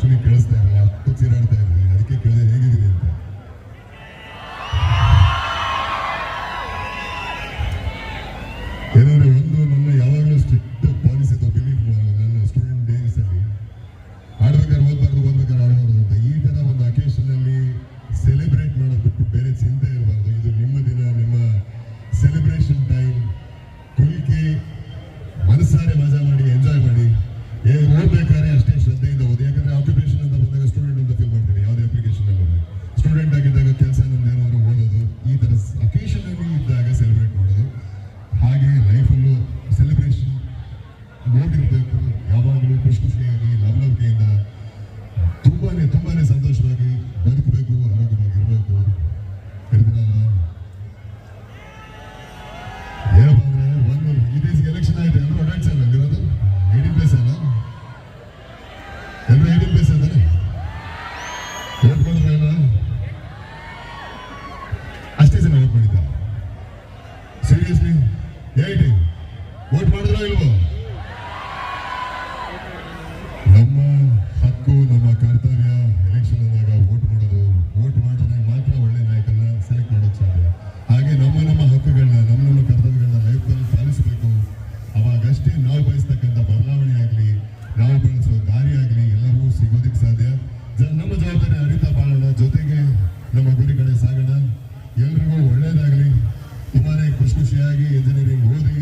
Actually ಕೇಳಿಸ್ತಾ ಇರಲಿಲ್ಲ, ಅಷ್ಟು ಚೀರಾಡ್ತಾ ಇದ್ವಿ. ಅದಕ್ಕೆ ಕೇಳಿದೆ ಹೇಗಿದ್ದೀರಿ ಅಂತ. ಏನಂದ್ರೆ ಒಂದು ನನ್ನ ಯಾವಾಗಲೂ ಸ್ಟ್ರಿಕ್ಟ್ ಪಾಲಿಸಿ ಅಥವಾ ಬಿಲೀಫ್ ನನ್ನ ಸ್ಟೂಡೆಂಟ್ ಡೇಸ್ ಅಲ್ಲಿ ಆಡ್ಬೇಕಾದ್ರೆ ಓದ್ಬೇಕಾದ್ರೆ ಆಡಬಾರ್ದು ಅಂತ. ಈ ತರ ಒಂದು ಅಕೇಶನ್ ಅಲ್ಲಿ ಸೆಲೆಬ್ರೇಟ್ ಮಾಡೋದು ಬಿಟ್ಟು ಬೇರೆ ಚಿಂತೆ ಇರಬಾರ್ದು. ಇದು ನಿಮ್ಮ ದಿನ, ನಿಮ್ಮ ಸೆಲೆಬ್ರೇಷನ್ ಟೈಮ್. ಕುಳಿಕೆ ಮನಸ್ಸಾರೆ ಮಜಾ ಮಾಡಿ, ಎಂಜಾಯ್ ಮಾಡಿ. ಓದ್ಬೇಕಾದ್ರೆ ಅಷ್ಟೇ ಶ್ರದ್ಧೆಯಿಂದ ಓದಿ. ಯಾಕಂದ್ರೆ ಆಕ್ಯುಪೇಷನ್ ಅಂತ ಬಂದಾಗ ಸ್ಟೂಡೆಂಟ್ ಅಂತ ಫೀಲ್ ಮಾಡ್ತೀನಿ. ಯಾವುದೇ ಅಪ್ಲಿಕೇಶನ್ ಅಲ್ಲಿ ಹೋದಾಗ ಸ್ಟೂಡೆಂಟ್ ಆಗಿದ್ದಾಗ ಕೆಲಸ ನಮ್ದು ಏನಾದ್ರು ಓದೋದು, ಈ ತರ ಅಕೇಶನ್ ಅಲ್ಲಿ ಇದ್ದಾಗ ಸೆಲೆಬ್ರೇಟ್ ಮಾಡೋದು. ಹಾಗೆ ಲೈಫಲ್ಲೂ ಸೆಲೆಬ್ರೇಷನ್ ನೋಡಿರ್ಬೇಕು. ಯಾವಾಗಲೂ ಖುಷಿಯಾಗಿ ಲವಲವಿಕೆಯಿಂದ ತುಂಬಾನೇ ಸಂತೋಷವಾಗಿ ಬದುಕಬೇಕು, ಆರೋಗ್ಯವಾಗಿರ್ಬೇಕು. ಹೇಳ್ತೀರಲ್ಲ ಏನಪ್ಪ ಅಂದ್ರೆ ಒಂದು ಇತ್ತೀಚೆಗೆ ಎಲೆಕ್ಷನ್ ಆಯ್ತು, ಎಲ್ಲರೂ ಓಡಾಡ್ಸಲ್ಲ ಇರೋದು 18 ಪ್ಲೇಸ್ ಅಲ್ಲ, ಎಲ್ಲರೂ 18 ಪ್ಲೇಸ್ ಅದಾರೆ. ವೋಟ್ ಮಾಡಿದ್ರಲ್ಲ, ಅಷ್ಟೇ ಜನ ವೋಟ್ ಮಾಡಿದ್ದಾರೆ. ಸೀರಿಯಸ್ಲಿ ಹೇಳಿ, ವೋಟ್ ಮಾಡಿದ್ರ ಇಲ್ವೋ? ನಮ್ಮ ಹಕ್ಕು, ನಮ್ಮ ಕರ್ತವ್ಯ ಎಲೆಕ್ಷನ್ ಅಂದಾಗ ವೋಟ್ ಮಾಡೋದು. ವೋಟ್ ಮಾಡಿದ್ರೆ ಮಾತ್ರ ಒಳ್ಳೆ ನಾಯಕನ ಸೆಲೆಕ್ಟ್ ಮಾಡೋದು ಸಾಧ್ಯ. ಹಾಗೆ ನಮ್ಮ ಹಕ್ಕುಗಳನ್ನ, ನಮ್ಮ ಕರ್ತವ್ಯಗಳನ್ನ ಲೈಫಲ್ಲಿ ಪಾಲಿಸಬೇಕು. ಅವಾಗಷ್ಟೇ ನಾವು ಬಯಸ್ತಕ್ಕಂಥ ಬದಲಾವಣೆ ಆಗಲಿ, ನಾವು ಬಳಸೋ ದಾರಿ ಆಗಲಿ ಎಲ್ಲವೂ ಸಿಗೋದಕ್ಕೆ ಸಾಧ್ಯ. ನಮ್ಮ ಜವಾಬ್ದಾರಿ ಅರಿತಾ ಬಾಳೋಣ, ಜೊತೆಗೆ ನಮ್ಮ ಗುರಿ ಕಡೆ ಸಾಗೋಣ. ಎಲ್ರಿಗೂ ಒಳ್ಳೇದಾಗಲಿ. ತುಂಬಾನೇ ಖುಷಿಯಾಗಿ ಇಂಜಿನಿಯರಿಂಗ್ ಓದಿ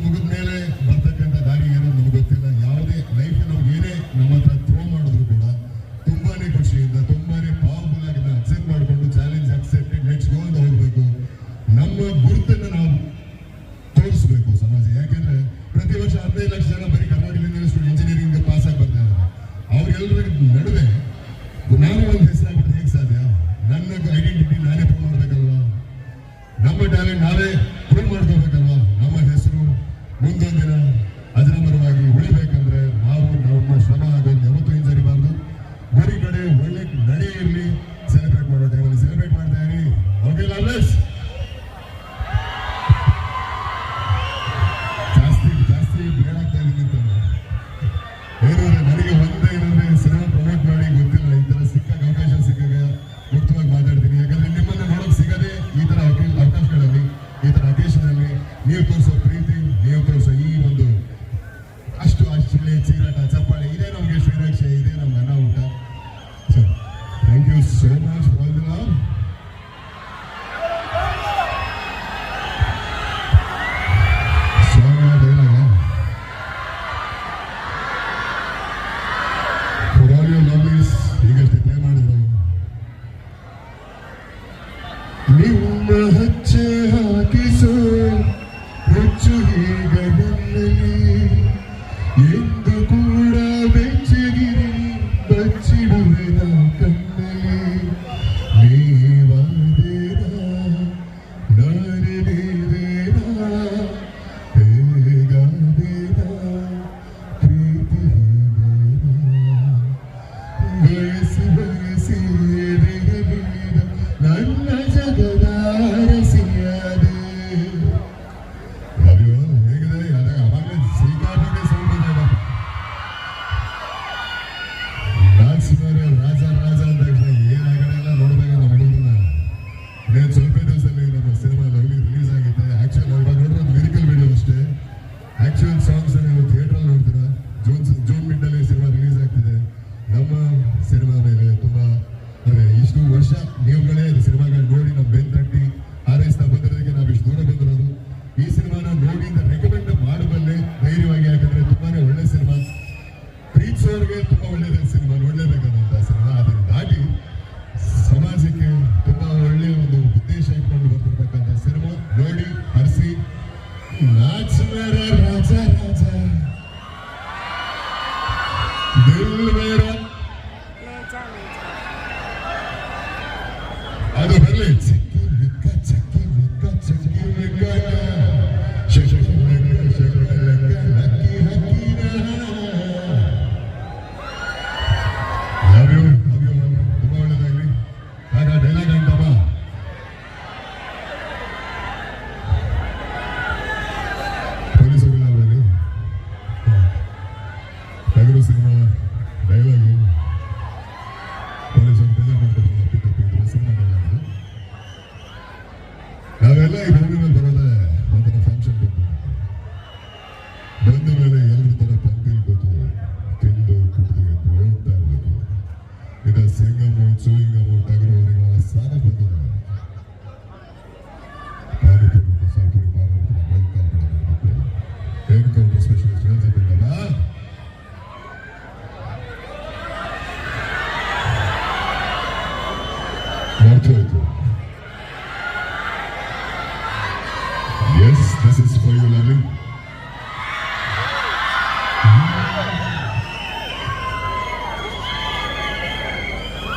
ಮುಗಿದ ಮೇಲೆ ಬರ್ತಕ್ಕಂಥ ದಾರಿ ಏನೋ ನಮ್ಗೆ ಗೊತ್ತಿಲ್ಲ. ಯಾವುದೇ ಲೈಫ್ ನಮ್ಗೆ ಏನೇ ನಮ್ಮ ಹತ್ರ ಥ್ರೋ ಮಾಡಿದ್ರು ಕೂಡ ತುಂಬಾನೇ ಖುಷಿಯಿಂದ, ತುಂಬಾನೇ ಪವರ್ಫುಲ್ ಆಗಿ ಅಕ್ಸೆಪ್ಟ್ ಮಾಡಿಕೊಂಡು ಚಾಲೆಂಜ್ ಅಕ್ಸೆಪ್ಟೆಡ್ ಲೆಟ್ಸ್ ಗೋ ಅಂತ ಹೋಗ್ಬೇಕು. ನಮ್ಮ ಗುರುತನ್ನು ನಾವು ತೋರಿಸ್ಬೇಕು ಸಮಾಜ. ಯಾಕೆಂದ್ರೆ ಪ್ರತಿ ವರ್ಷ 15 ಲಕ್ಷ ಜನ ಬರೀ ಕರ್ನಾಟಕ ಯೂನಿವರ್ಸಿಟಿ ಇಂಜಿನಿಯರಿಂಗ್ ಪಾಸ್ ಆಗಿ ಬರ್ತಾ ಇದ್ದಾರೆ. ಅವ್ರೆಲ್ಲರ ನಡುವೆ ನಾನು ಒಂದು ಹೆಸರಾಗ್ಬಿಟ್ಟು ಹೇಗೆ ಸಾಧ್ಯ? ನನ್ನ ಐಡೆಂಟಿಟಿ ನಾನೇ ಪ್ರೂವ್ ಮಾಡ್ಬೇಕಲ್ವಾ? ನಮ್ಮ ಟ್ಯಾಲೆಂಟ್ ನಾವೇ ಪ್ರೂವ್ ಮಾಡ್ಕೋಬೇಕಲ್ವಾ? ನಮ್ಮ ಹೆಸರು ಮುಂದೊಂದು ದಿನ ಅಜರಾಮರವಾಗಿ ಉಳಿಬೇಕಂದ್ರೆ ನಾವು ನಮ್ಮ ಶ್ರಮ ಆಗೋದು ಯಾವತ್ತೂ ಹಿಂಜರಿಬಾರ್ದು. ಗುರಿ ಕಡೆ ಒಳ್ಳೆ ನಡೆ ಇರಲಿ. ಸೆಲೆಬ್ರೇಟ್ ಮಾಡೋ ಟೈಮಲ್ಲಿ ಸೆಲೆಬ್ರೇಟ್ ಮಾಡ್ತಾ ಇರಿ. ಓಕೆ, ಲಾವ್ಲೆಸ್ ಜಾಸ್ತಿ ಬೇಡಾಗ್ತಾ ಇದ್ದೀನಿ ಅಂತ ಏನಂದ್ರೆ ನನಗೆ ಒಂದೇ ಏನಂದ್ರೆ ಸಿನಿಮಾ ಪ್ರಮೋಟ್ ಮಾಡಿ ಗೊತ್ತಿಲ್ಲ. ಈ ತರ ಸಿಕ್ಕಾಗ ಅವಕಾಶ ಸಿಕ್ಕಾಗ ಮುಕ್ತವಾಗಿ ಮಾತಾಡ್ತೀನಿ. ಯಾಕಂದ್ರೆ ನಿಮ್ಮನ್ನ ನೋಡೋಕೆ ಸಿಗದೆ ಈ ತರ ಅವಕಾಶಗಳಲ್ಲಿ, ಈ ತರ ಅಕೇಶನ್ ಅಲ್ಲಿ ನೀವು ತೋರಿಸೋ ಪ್ರೀತಿ, ನೀವು ತೋರಿಸೋ ಈ ಒಂದು ಅಷ್ಟು ಚೀರಾಟ ಚಪ್ಪಾಳೆ, ಇದೇ ನಮಗೆ ಶ್ರೀರಕ್ಷೆ, ಇದೇ ನಮ್ಗೆ ಅನ್ನ ಊಟ. So thank you so much for the love. ಈಗಷ್ಟೇ ಪ್ಲೇ ಮಾಡಿದ್ರು. ನಿಮ್ಮ ಹಚ್ಚೆ ಹಾಕಿಸೋ ಹೆಚ್ಚು ಈಗ ನನ್ನಲ್ಲಿ ಎಂದು ಕೂಡ ಬೆಚ್ಚಗಿರಿ ಬಚ್ಚಿಡುವೆನ ಕಣ್ಣಲ್ಲಿ. ನೀವಾದೇನ ನಾನೇ ನೀವೇನ ಹೇಗಾದೇನ ಪ್ರೀತಿ ಬಯಸಿ ನನ್ನ ಜಗದ ರಸಿಯಾದೆ. ಹೇಗಿದೆ ಅವಾಗಲೇ ಸಿಕ್ಕಾಪಟ್ಟೆ ಸೌಂಡ್. ರಾಜ ಅಂತ ಏನಾಗಲ್ಲ ನೋಡ್ಬೇಕು ನಮ್ಮ ಹುಡುಗರನ್ನ. ಇನ್ನೇನು ಸ್ವಲ್ಪ ದಿವಸದಲ್ಲಿ ನಮ್ಮ ಸಿನಿಮಾ ಲವ್ಲಿ ರಿಲೀಸ್ ಆಗುತ್ತೆ. ಆಕ್ಚುಲ್ ಇವಾಗ ನೋಡಿದ್ರೆ ಲಿರಿಕಲ್ ವಿಡಿಯೋ ಅಷ್ಟೇ. ಆಕ್ಚುಯಲ್ ಸಾಂಗ್ಸ್ ನೀವು ಥಿಯೇಟರ್ ನೋಡ್ತೀರಾ. ಜೂನ್ ಮಿಡ್ಡಲ್ಲಿ ಸಿನಿಮಾ ರಿಲೀಸ್ ಆಗ್ತಿದೆ. ನಮ್ಮ ಸಿನಿಮಾ ಮೇಲೆ ತುಂಬಾ ಇಷ್ಟು ವರ್ಷ ನೀವುಗಳೇ ಸಿನಿಮಾಗಳು ನೋಡಿ ನಮ್ಮ ಬೆನ್ ತಟ್ಟಿ ಹಾರೈಸ್ತಾ ಬಂದಿರೋದಕ್ಕೆ ನಾವು ಇಷ್ಟು ದೂರ ಬಂದಿರೋದು. ಈ ಸಿನಿಮಾನ ನೋಡಿ ರೆಕಮೆಂಡ್ ಮಾಡಬಲ್ಲೆ ಧೈರ್ಯವಾಗಿ. ಯಾಕಂದ್ರೆ ತುಂಬಾನೇ ಒಳ್ಳೆ ಸಿನಿಮಾ, ಪ್ರೀತಿಸೋರಿಗೆ ತುಂಬಾ ಒಳ್ಳೆಯ ಸಿನಿಮಾ, ನೋಡಲೇಬೇಕಾದಂತ ಸಿನಿಮಾ. ಅದನ್ನು ದಾಟಿ ಸಮಾಜಕ್ಕೆ ತುಂಬಾ ಒಳ್ಳೆಯ ಒಂದು ಉದ್ದೇಶ ಇಟ್ಕೊಂಡು ಬರ್ತಿರ್ತಕ್ಕಂಥ ಸಿನಿಮಾ. ನೋಡಿ ಹರಿಸಿ. ನಾಚ್ ಮೇರಾ ರಾಜ ರಾಜ ದಿಲ್ ಮೇರಾ ಅದು ಬರಲಿ. ಚಕ್ಕಿ ಲೆಕ್ಕ ಚಕ್ಕಿ ಲೆಕ್ಕ ಚಕ್ಕಿ ಲೆಕ್ಕ ಲಕ್ಕಿ ಹಕ್ಕಿನ ಲವ್ ಯು ತುಂಬಾ ಒಳ್ಳೆದಾಗ್ಲಿ. ಆಗ ಡೈಲಾಗ್ ಅಂತಮ್ಮ ಪೊಲೀಸರು ಟಗರು ಸಿನಿಮಾ ಡೈಲಾಗು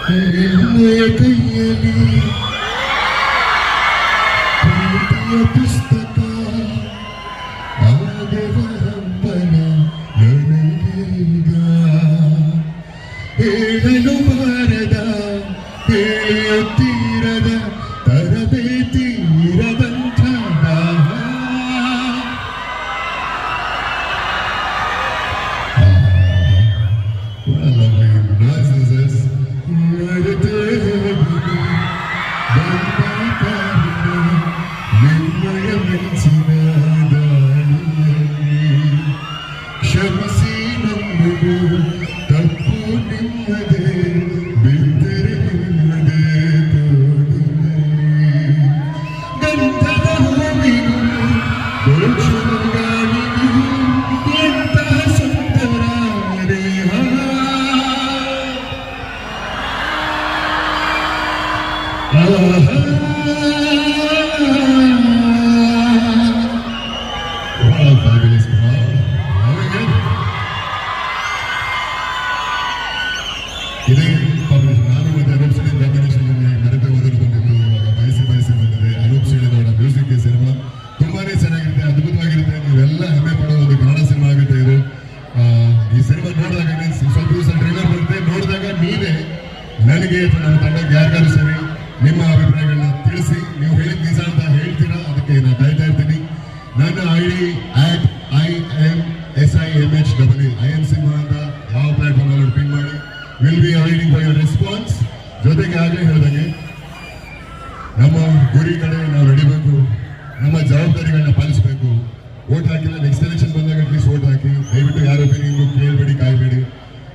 ನಿನ್ನಯ ಕೈಯಲ್ಲಿ ಪ್ರೀತಿಯ ಪುಸ್ತಕ ಆದವ ಹಬ್ಬನ ನನಗೀಗ ಹೇಳಲು ಬಾರದ ಹೇಳುತ್ತೀರದ ತರಬೇತಿ ಇರದಂಥ ನಿಮ್ಮಯ ಮೆಚ್ಚಿನ ಕ್ಷಮಿಸಿ ನಮ್ಮದು ತಪ್ಪು ನಿಮ್ಮದೇ ಬಿದ್ದರೆ ನಿಮ್ಮದೇ ತೋಡಿದೆ ಗಂಧದ ಹೂವಿಗೂ ದೋಷದ ಗಾಳಿಗೂ ಎಂತಹ ಸುಂದರ ದೇಹ ಇದೇ ಕಾಂಬಿನೇಷನ್ ನಾನು ಮತ್ತೆ ಅನೂಪ್ ಸಿಳಿ ಕಾಂಬಿನೇಷನ್ ಮರೆತೆ ಓದಲು ಬಂದಿದ್ದು ಇವಾಗ ಬಯಸಿ ಬಂದಿದೆ. ಅನೂಪ್ ಸಿಳಿ ಅವರ ಮ್ಯೂಸಿಕ್ ಸಿನಿಮಾ ತುಂಬಾನೇ ಚೆನ್ನಾಗಿರುತ್ತೆ, ಅದ್ಭುತವಾಗಿರುತ್ತೆ. ನೀವೆಲ್ಲ ಹೆಮ್ಮೆ ಪಡೋ ಒಂದು ಕನ್ನಡ ಸಿನಿಮಾ ಆಗುತ್ತೆ ಇದು. ಈ ಸಿನಿಮಾ ನೋಡಿದಾಗ ಸ್ವಲ್ಪ ದಿವಸ ಟ್ರೈಲರ್ ಬರುತ್ತೆ, ನೋಡಿದಾಗ ನೀವೇ ನನಗೆ ನಮ್ಮ ತಂಡಕ್ಕೆ ಯಾರಿಗಾರು ಸರಿ ನಿಮ್ಮ ಅಭಿಪ್ರಾಯಗಳನ್ನ ತಿಳಿಸಿ. ನೀವು ಹೇಳಿದ ನಿಜ ಅಂತ ಹೇಳ್ತೀರಾ, ಅದಕ್ಕೆ ನಾನು ಕಾಯ್ತಾ ಇರ್ತೀನಿ. ನನ್ನ ID IMSIMH ಸಿನಿಮಾ ಅಂತ ಯಾವ ಪ್ಲಾಟ್ಫಾರ್ಮ್ ಅಲ್ಲಿ ಪಿನ್ ಮಾಡಿ. Will be awaiting for your response. ಜೊತೆಗೆ ಆಗಲೇ ಹೇಳಿದಂಗೆ ನಮ್ಮ ಗುರಿ ಕಡೆ ನಾವು ನಡಿಬೇಕು, ನಮ್ಮ ಜವಾಬ್ದಾರಿಗಳನ್ನ ಪಾಲಿಸಬೇಕು. ವೋಟ್ ಹಾಕಿಲ್ಲ, ನೆಕ್ಸ್ಟ್ ಎಲೆಕ್ಷನ್ ಬಂದಾಗ ಅಟ್ಲೀಸ್ಟ್ ವೋಟ್ ಹಾಕಿ. ದಯವಿಟ್ಟು ಯಾರ ಒಪಿನಿಯನ್ಗೂ ಕೇಳಬೇಡಿ, ಕಾಯಬೇಡಿ.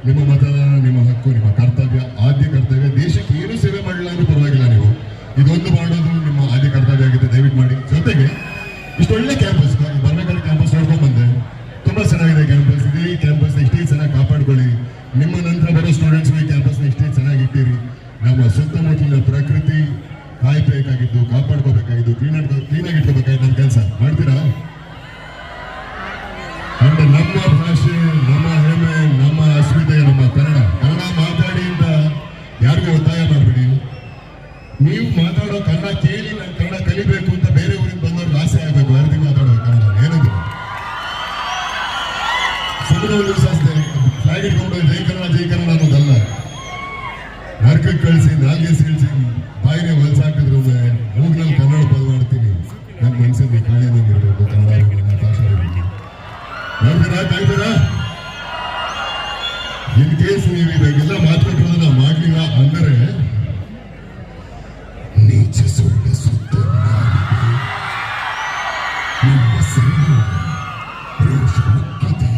ನಿಮ್ಮ ಮತದಾನ ನಿಮ್ಮ ಹಕ್ಕು, ನಿಮ್ಮ ಕರ್ತವ್ಯ, ಆದ್ಯ ಕರ್ತವ್ಯ. ದೇಶಕ್ಕೆ ಏನು ಸೇವೆ ಮಾಡಲಿಲ್ಲ ಅಂದ್ರೂ ಪರವಾಗಿಲ್ಲ, ನೀವು ಇದೊಂದು ಮಾಡೋದು ನಿಮ್ಮ ಆದ್ಯ ಕರ್ತವ್ಯ ಆಗಿದೆ. ದಯವಿಟ್ಟು ಮಾಡಿ. ಜೊತೆಗೆ ಇಷ್ಟು ಒಳ್ಳೆ ಕ್ಯಾಂಪಸ್, ಬರ್ಬೇಕಾದ್ರೆ ಕ್ಯಾಂಪಸ್ ನೋಡ್ಕೊಂಡ್ ಬಂದೆ, ತುಂಬಾ ಚೆನ್ನಾಗಿದೆ ಕ್ಯಾಂಪಸ್. ಈ ಕ್ಯಾಂಪಸ್ ಇಷ್ಟೇ ಚೆನ್ನಾಗಿ ಕಾಪಾಡ್ಕೊಳ್ಳಿ. ನಿಮ್ಮ ನಂತರ ಬರೋ ಸ್ಟೂಡೆಂಟ್ಸ್ ಈ ಕ್ಯಾಂಪಸ್ನ ಇಷ್ಟೇ ಚೆನ್ನಾಗಿ ಇಟ್ಟಿರಿ. ನಮ್ಮ ಸುತ್ತಮುತ್ತಲಿನ ಪ್ರಕೃತಿ ಕಾಯ್ಬೇಕಾಗಿದ್ದು, ಕಾಪಾಡ್ಕೋಬೇಕಾಗಿದ್ದು, ಕ್ಲೀನಾಗಿ ಇಟ್ಕೋಬೇಕಾಗಿದ್ದು ನಮ್ಮ ಕೆಲಸ ಮಾಡ್ತೀರಾ? ಅಂಡ್ ನಮ್ಮ ಭಾಷೆ, ನಮ್ಮ ಹೆಮ್ಮೆ, ನಮ್ಮ ಅಸ್ಮಿತೆ, ನಮ್ಮ ಕನ್ನಡ ಮಾತಾಡಿ ಅಂತ ಯಾರಿಗೂ ಒತ್ತಾಯ ಮಾಡಬೇಡಿ. ನೀವು ಮಾತಾಡೋ ಕನ್ನಡ ಕೇಳಿ ನಾನು ಕನ್ನಡ ಕಲಿಬೇಕು ಅಂತ ಬೇರೆ ಊರಿಂದ ಬಂದವ್ರಿಗೆ ಆಸೆ ಆಗಬೇಕು. ಯಾರಿಗೆ ಮಾತಾಡೋದು ಕನ್ನಡ ಏನಿದೆ ಸುಮ್ಮನೆ ಒಂದು ಫ್ಲಾಗ್ ಇಟ್ಕೊಂಡು ಜೈ ಕನ್ನಡ ಅನ್ನೋದಲ್ಲ. ನರ್ಕಕ್ಕೆ ಕಳಿಸಿ, ನಾಲ್ಗೆ ಕಳಿಸಿ, ಬಾಯಿನೇ ಹೊಲ್ಸಾಕಿದ್ರು ಮೂಗ್ನಲ್ಲಿ ಕನ್ನಡ ಪದ ಮಾಡ್ತೀನಿ. ನನ್ನ ಮನಸ್ಸಲ್ಲಿ ಕಾಣಿರ್ಬೇಕು ಕನ್ನಡ ಭಾಷೆ. ನೋಡ್ತೀರಾ, ಕಾಯ್ತೀರಾ? ಇನ್ ಕೇಸ್ ನೀವು ಇವಾಗೆಲ್ಲ ಮಾತಾಡೋದನ್ನ ಮಾಡ್ಲಿಲ್ಲ ಅಂದರೆ ನೀಚ ಸುಳ್ಳ ಸುತ್ತ ನಿಮ್ಮ ಸೈನ್ಯ ರೋಷ ಮುಕ್ಕಿದೆ.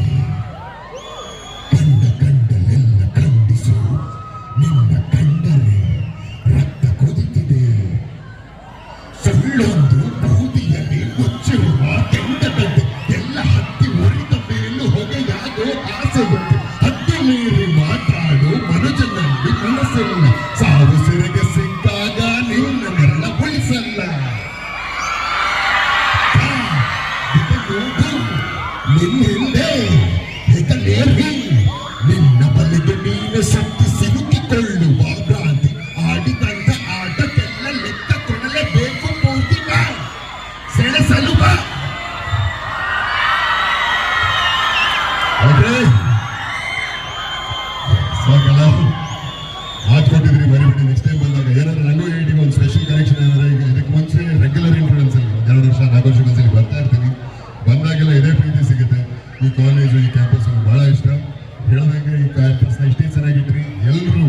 ಕಂಡಲೆಲ್ಲ ಖಂಡಿಸು, ನಿನ್ನ ಕಂಡರೆ ರಕ್ತ ಕುದಿತಿದೆ. ಸುಳ್ಳೊಂದು ಬೂದಿಯಲ್ಲಿ ಮುಚ್ಚಿರುವ ಕೆಂಡದಂತೆ ಎಲ್ಲ ಹತ್ತಿ ಉರಿದ ಮೇಲೂ ಹೊಗೆಯಾಗೋ ಆಸೆಯುಂಟು. ಹತ್ತಿ ಮೀರಿ ಮಾತಾಡು ಮನುಜನಲ್ಲಿ ಮನಸ್ಸಿಲ್ಲ. ಸಾವು ಸಿರೆಗೆ ಸಿಕ್ಕಾಗ ನಿನ್ನ ನೆರಳ ಉಳಿಸಲ್ಲ. ನಿನ್ನ ಹಿಂದೆ ಹೆಗಲೇರಿ ನಿನ್ನ ಬಲಿಗೆ ನೀನು ಶಕ್ತಿ ಸಿಲುಕಿಕೊಳ್ಳುವ ಭ್ರಾಂತಿ. ಆಡಿದಂತ ಆಟಕ್ಕೆಲ್ಲ ಲೆಕ್ಕ ಕೊಡಲೇಬೇಕು. ಪೂರ್ತಿ ಸೆಳೆಸಲು ಬಾ. ಸಾಕಲ್ಲ, ಮಾತು ಕೊಟ್ಟಿದ್ರಿ, ಬರೀಬಿಡಿ. ನೆಕ್ಸ್ಟ್ ಟೈಮ್ ಬಂದಾಗ ಏನಾದ್ರು ನನಗೂ ಹೇಳಿ ಒಂದು ಸ್ಪೆಷಲ್ ಕನೆಕ್ಷನ್ ಏನಾದ್ರೆ. ಈಗ ಇದಕ್ಕೆ ಮುಂಚೆ ರೆಗ್ಯುಲರ್ ಇಂಟರ್ವೆನ್ಸ್ ಅಲ್ಲಿ 2 ವರ್ಷ 4 ವರ್ಷ ಒಂದ್ಸಲಿ ಬರ್ತಾ ಇರ್ತೀನಿ. ಬಂದಾಗೆಲ್ಲ ಇದೇ ಪ್ರೀತಿ ಸಿಗುತ್ತೆ. ಈ ಕಾಲೇಜು, ಈ ಕ್ಯಾಂಪಸ್ ಬಹಳ ಇಷ್ಟ. ಹೇಳ್ದಂಗೆ ಈ ಕ್ಯಾಂಪಸ್ನ ಇಷ್ಟೇ ಚೆನ್ನಾಗಿಟ್ರಿ. ಎಲ್ಲರೂ